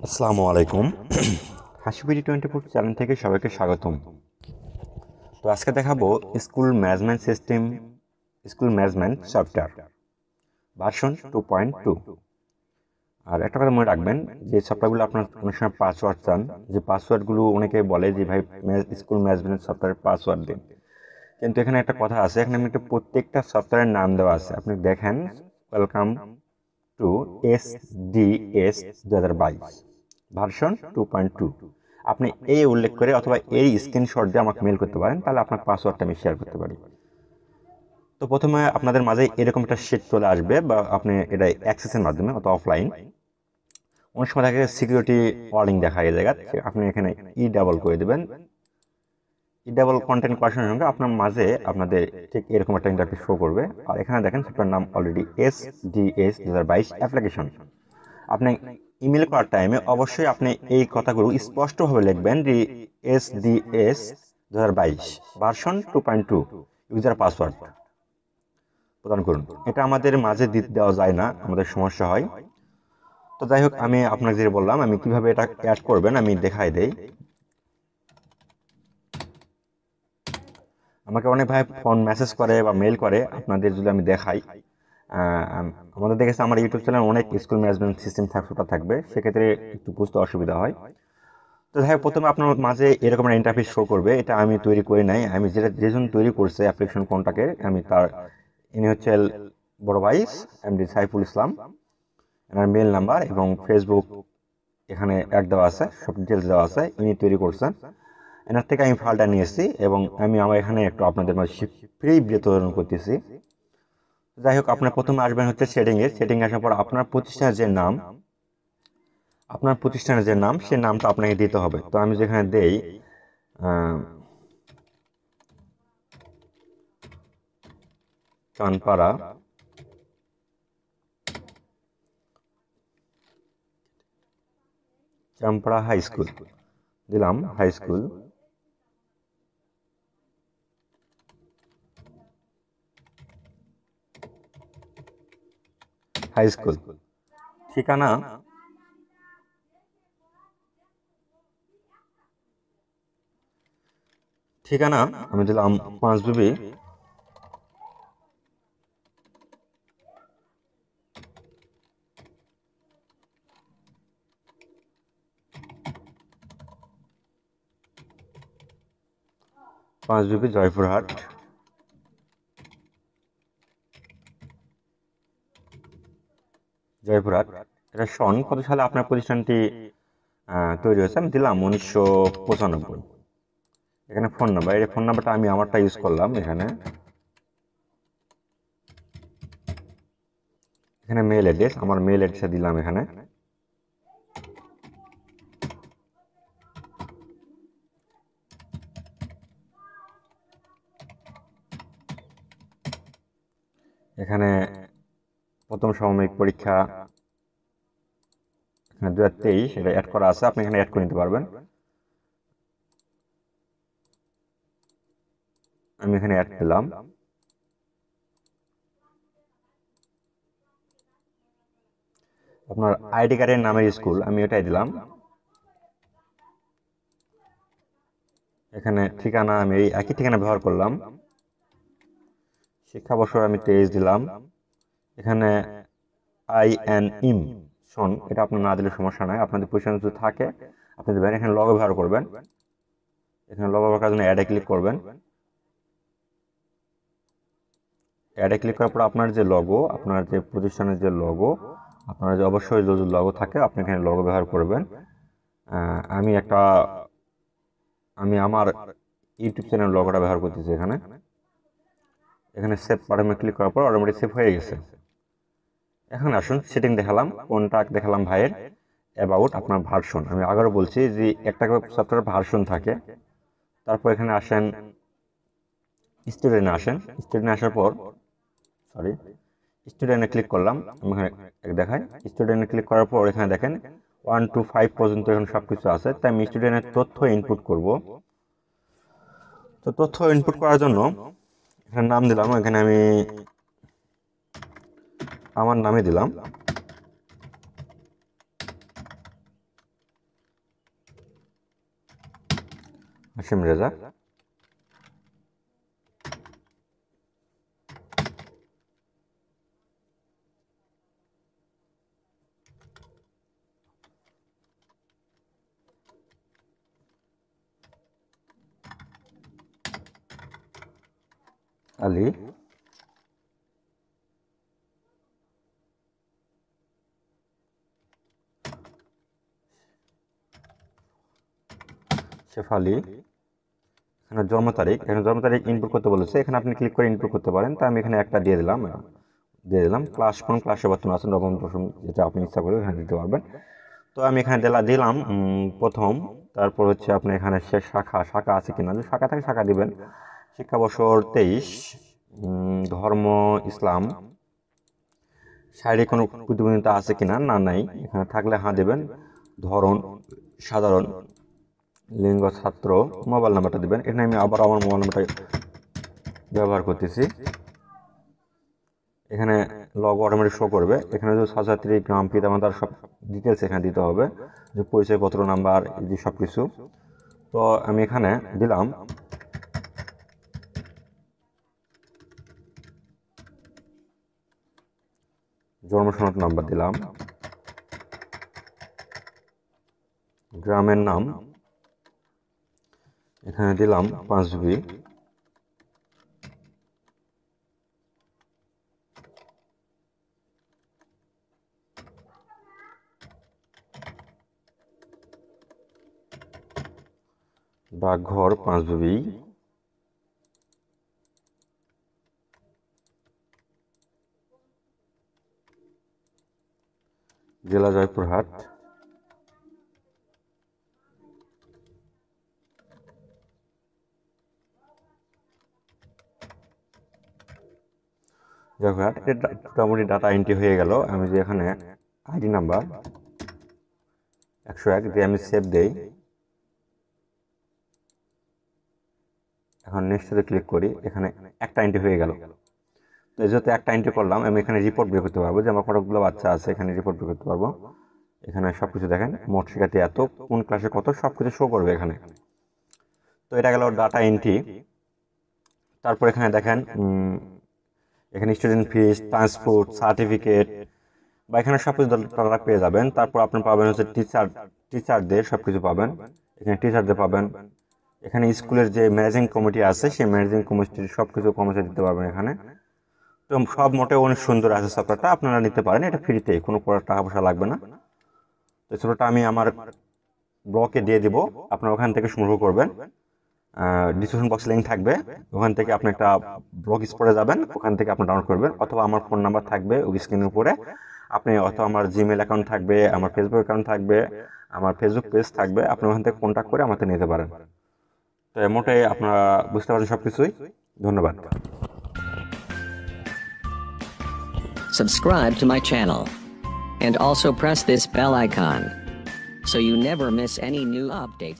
আসসালামু আলাইকুম। Hasu BD24 channel থেকে সবাইকে স্বাগতম। তো আজকে দেখাবো school management system, school management software version 2.2। আর একটা কথা মনে রাখবেন, যে সফটওয়্যারগুলো আপনার অনেক সময় পাসওয়ার্ড চান, যে পাসওয়ার্ডগুলো অনেকে বলে যে ভাই স্কুল ম্যানেজমেন্ট সফটওয়্যারের পাসওয়ার্ড দিন, কিন্তু এখানে একটা কথা আছে, এখানে আমি একটা প্রত্যেকটা সফটওয়্যারের নাম দেওয়া আছে। আপনি দেখেন, ওয়েলকাম টু SDS 2022 ভার্সন 2.2। আপনি এই উল্লেখ করে অথবা এই স্ক্রিনশট দিয়ে আমাকে মেল করতে পারেন, তাহলে আপনার পাসওয়ার্ডটা আমি শেয়ার করতে পারি। তো প্রথমে আপনাদের মাঝে এরকম একটা শিট চলে আসবে, বা আপনি এটা অ্যাক্সেসের মাধ্যমে অথবা অফলাইন, অনেক সময় দেখা যায় সিকিউরিটি ওয়ার্নিং দেখা এই জায়গা, আপনি এখানে ডাবল করে দেবেন। ডাবল কন্টেন্ট করার সঙ্গে আপনার মাঝে আপনাদের ঠিক এরকম একটা ইন্টারফেস শো করবে। আর এখানে দেখেন সেটার নাম অলরেডি SDS 2022 অ্যাপ্লিকেশন। আপনি ইমেল করার টাইমে অবশ্যই আপনি এই কথাগুলো স্পষ্টভাবে লিখবেন যে SDS 2022 ভার্সন 2.2 ইউজার পাসওয়ার্ড প্রদান করুন। এটা আমাদের মাঝে দেওয়া যায় না, আমাদের সমস্যা হয়। তো যাই হোক, আমি আপনাকে যে বললাম আমি কিভাবে এটা অ্যাড করবেন আমি দেখাই দেই। আমাকে অনেক ভাই ফোন মেসেজ করে বা মেল করে, আপনাদের যদি আমি দেখাই, আমাদের দেখেছে আমার ইউটিউব চ্যানেল অনেক স্কুল ম্যানেজমেন্ট সিস্টেম থাকবে, সেক্ষেত্রে একটু বুঝতে অসুবিধা হয়। তো যাই হোক, প্রথমে আপনার মাঝে এরকম একটা ইন্টারফেস শো করবে। এটা আমি তৈরি করি নাই, আমি যেজন তৈরি করছে অ্যাপ্লিকেশন কোনটাকে, আমি তার ইনি হচ্ছে বড় ভাই MD সাইফুল ইসলাম। এনার মেল নাম্বার এবং ফেসবুক এখানে অ্যাড দেওয়া আছে, সব ডিটেলস দেওয়া আছে। ইনি তৈরি করছেন, এনার থেকে আমি ফাইলটা নিয়েছি এবং আমি আমার এখানে একটু আপনাদের মাঝে ফ্রি বিতরণ করতেছি। যাই হোক, আপনার প্রথমে আসবেন হচ্ছে সেটিং আসার পর আপনার প্রতিষ্ঠানের যে নাম, সে নামটা আপনাকে দিতে হবে। তো আমি যেখানে দেই চানপাড়া হাই স্কুল দিলাম, হাই স্কুল। ঠিকানা আমি দিলাম 5 বিবি জয়পুরহাট। এটা সন কত সালে আপনার প্রতিষ্ঠানটি তৈরি হয়েছে, আমি দিলাম 1995। এখানে ফোন নাম্বার, এই ফোন নাম্বারটা আমি আমারটা ইউজ করলাম। এখানে মেল অ্যাড্রেস, আমার মেল অ্যাড্রেসে দিলাম। এখানে প্রথম সাময়িক পরীক্ষা 2023 এটা অ্যাড করা আছে, আপনি এখানে অ্যাড করে নিতে পারবেন। আমি এখানে অ্যাড দিলাম। আপনার আইডি কার্ডের নামের স্কুল আমি এটাই দিলাম। এখানে ঠিকানা আমি এই একই ঠিকানা ব্যবহার করলাম। শিক্ষাবর্ষ আমি 23 দিলাম। এখানে INM শোন, এটা আপনার না দিলে সমস্যা নাই, আপনাদের পজিশন যদি থাকে আপনি দেবেন। এখানে লগো ব্যবহার করবেন, এখানে লগো ব্যবহার করার জন্য অ্যাডে ক্লিক করবেন। অ্যাডে ক্লিক করার পর আপনার যে লগো, আপনার যে প্রতিষ্ঠানের যে লগো, আপনার যে অবশ্যই যদি লগো থাকে আপনি এখানে লগো ব্যবহার করবেন। আমি আমার ইউটিউব চ্যানেল লগোটা ব্যবহার করতেছি। এখানে সেভ বাটনে ক্লিক করার পর অটোমেটিক সেভ হয়ে গেছে। এখন আসুন, সেটিং দেখালাম, কন্টাক্ট দেখালাম ভাইয়ের, অ্যাবাউট আপনার ভার্সন। আমি আবারও বলছি যে একটা সফটওয়্যার ভার্সন থাকে। তারপর এখানে আসেন স্টুডেন্টে আসার পর স্টুডেন্টে ক্লিক করলাম। আমি এখানে দেখাই, স্টুডেন্টে ক্লিক করার পর এখানে দেখেন 1 to 5 পর্যন্ত এখানে সবকিছু আছে। তাই আমি স্টুডেন্টের তথ্য ইনপুট করব। তো তথ্য ইনপুট করার জন্য এখানে নাম দিলাম, এখানে আমি আমার নামে দিলাম। হাশিম রেজা, আলী, শেফালি। এখানে জন্ম তারিখ, এখানে জন্ম তারিখ ইনপুট করতে বলেছে, এখানে আপনি ক্লিক করে ইনপুট করতে পারেন। তো আমি এখানে একটা দিয়ে দিলাম। ক্লাস কোন ক্লাসে বর্তমানে আছেন, নবম দশম, যেটা আপনি ইচ্ছা করে এখানে দিতে পারবেন। তো আমি এখানে দিলাম প্রথম। তারপর হচ্ছে আপনি এখানে শেষ শাখা আছে কিনা, যদি শাখা থাকে শাখা দিবেন। শিক্ষাবর্ষ 23, ধর্ম ইসলাম, শারীরিক কোনো প্রতিবন্ধকতা আছে কিনা, না নাই, এখানে থাকলে হ্যাঁ দেবেন। ধরন সাধারণ, লিঙ্গ ছাত্র, মোবাইল নাম্বারটা দিবেন। এখানে আমি আবার আমার মোবাইল নাম্বারটা ব্যবহার করতেছি। এখানে লগ অটোমেটিক শো করবে। এখানে যে ছাত্রছাত্রী, গ্রাম, পিতামাতার সব ডিটেলস এখানে দিতে হবে, যে পরিচয়পত্র নাম্বার, এই যে সব কিছু। তো আমি এখানে দিলাম জন্মসনদ নাম্বার, দিলাম গ্রামের নাম, এখানে দিলাম 5B, ডাকঘর 5B, জেলা জয়পুরহাট, জয়পুরহাট। এটা মোটামুটি ডাটা এন্ট্রি হয়ে গেল। আমি যে এখানে আইডি নাম্বার 101 দিয়ে আমি সেভ দেই। এখন নেক্সটে ক্লিক করি, এখানে একটা এন্ট্রি হয়ে গেল। তো যেহেতু একটা এন্ট্রি করলাম, আমি এখানে রিপোর্ট বের করতে পারবো, যে আমার কতগুলো বাচ্চা আছে, এখানে রিপোর্ট বের করতে পারবো। এখানে সব কিছু দেখেন, মোট শিক্ষার্থী এত, কোন ক্লাসে কত, সব কিছু শো করবে এখানে। তো এটা গেল ডাটা এন্ট্রি। তারপর এখানে দেখেন এখানে স্টুডেন্ট ফিস, ট্রান্সপোর্ট, সার্টিফিকেট, বা এখানে সব কিছু তারা পেয়ে যাবেন। তারপর আপনি পাবেন হচ্ছে টিচারদের সব কিছু পাবেন, এখানে টিচারদের পাবেন। এখানে স্কুলের যে ম্যানেজিং কমিটি আছে, সেই ম্যানেজিং কমিটির সব কিছু কর্মচারী দিতে পারবেন এখানে। তো সব মোটে অনেক সুন্দর আছে সফটওয়্যারটা, আপনারা নিতে পারেন, এটা ফ্রিতে, কোনো টাকা পয়সা লাগবে না। তো ছোটোটা আমি আমার ব্লকে দিয়ে দিব, আপনারা ওখান থেকে সংগ্রহ করবেন। ডিসক্রিপশন বক্সে লিঙ্ক থাকবে, ওখান থেকে আপনি একটা ব্লগ স্পটে যাবেন, ওখান থেকে আপনি ডাউনলোড করবেন। অথবা আমার ফোন নাম্বার থাকবে ওই স্ক্রিনের উপরে, আপনি অথবা আমার জিমেল অ্যাকাউন্ট থাকবে, আমার ফেসবুক অ্যাকাউন্ট থাকবে, আমার ফেসবুক পেজ থাকবে, আপনি ওখান থেকে কন্ট্যাক্ট করে আমাকে নিতে পারেন। তো মোটে আপনারা বুঝতে পারেন সব কিছুই। ধন্যবাদ। Subscribe to my channel and also press this bell icon so you never miss any new updates.